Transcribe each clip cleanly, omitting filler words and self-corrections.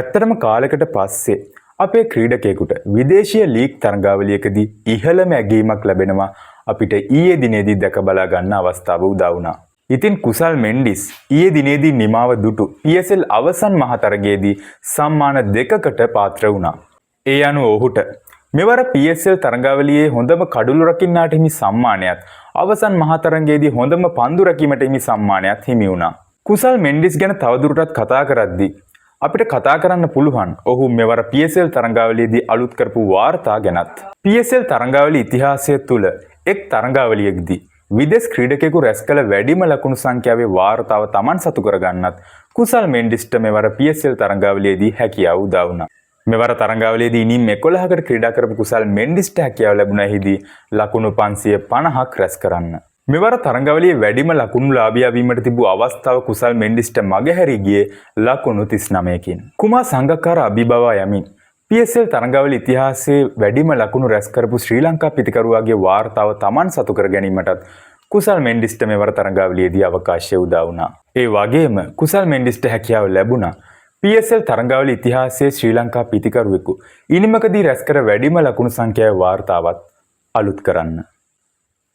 ඇත්තටම කාලයකට පස්සේ අපේ ක්‍රීඩකයෙකුට විදේශීය ලීග් තරඟාවලියකදී ඉහළම ඇගීමක් ලැබෙනවා අපිට ඊයේ දිනේදී දැක බලා ගන්න අවස්ථාව උදා වුණා. ඉතින් කුසල් මෙන්ඩිස් ඊයේ දිනේදී නිමාව දුටු PSL අවසන් මහතරගයේදී සම්මාන දෙකකට පාත්‍ර වුණා. ඒ අනුව ඔහුට මෙවර PSL තරඟාවලියේ හොඳම කඩුළු රකින්නාට හිමි සම්මානයත් අවසන් මහතරගයේදී හොඳම පන්දු රැකීමට හිමි සම්මානයත් හිමි වුණා. කුසල් මෙන්ඩිස් ගැන තවදුරටත් කතා කරද්දී අපිට කතා කරන්න පුළුවන් ඔහු මෙවර PSL තරඟාවලියේදී අලුත් කරපු වාර්තා ගැනත්. PSL තරඟාවලිය ඉතිහාසය තුළ එක් තරඟාවලියකදී විදේශ ක්‍රීඩකයෙකු රැස් කළ වැඩිම ලකුණු සංඛ්‍යාවේ වාර්තාව Taman සතු කරගන්නත් කුසල් මෙන්ඩිස්ට මෙවර PSL තරඟාවලියේදී හැකියාව උදා වුණා. මෙවර තරඟාවලියේදී ඉනිම් 11කට ක්‍රීඩා කරපු කුසල් මෙන්ඩිස්ට හැකියාව ලැබුණා එහිදී ලකුණු 550ක් රැස් කරන්න. මෙවර තරඟාවලියේ වැඩිම ලකුණු ලාභියා වීමට තිබූ අවස්ථාව කුසල් මෙන්ඩිස්ට මගහැරී ගියේ ලකුණු 39කින්. කුමා සංගක්කාර අභිබවා යමින් PSL තරඟාවලිය ඉතිහාසයේ වැඩිම ලකුණු රැස් කරපු ශ්‍රී ලංකා පිතිකරුවාගේ වාර්තාව Taman සතු කර ගැනීමටත් කුසල් මෙන්ඩිස්ට මෙවර තරඟාවලියේදී අවකාශය උදා වුණා. ඒ වගේම කුසල් මෙන්ඩිස්ට හැකියාව ලැබුණා PSL තරඟාවලිය ඉතිහාසයේ ශ්‍රී ලංකා පිතිකරුවෙකු ඉනිමකදී රැස් කර වැඩිම ලකුණු සංඛ්‍යාවේ වාර්තාවත් අලුත් කරන්න.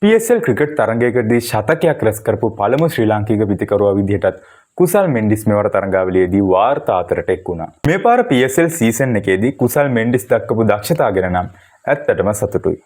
PSL ක්‍රිකට් තරඟයකදී ශතකයක් රැස් කරපු පළමු ශ්‍රී ලාංකික පිතිකරුවා විදිහටත් කුසල් මෙන්ඩිස් මෙවර තරඟාවලියේදී වාර්තා අතරට එක් වුණා. මේ පාර PSL සීසන් එකේදී කුසල් මෙන්ඩිස් දක්වපු දක්ෂතාව ගැන නම් ඇත්තටම සතුටුයි.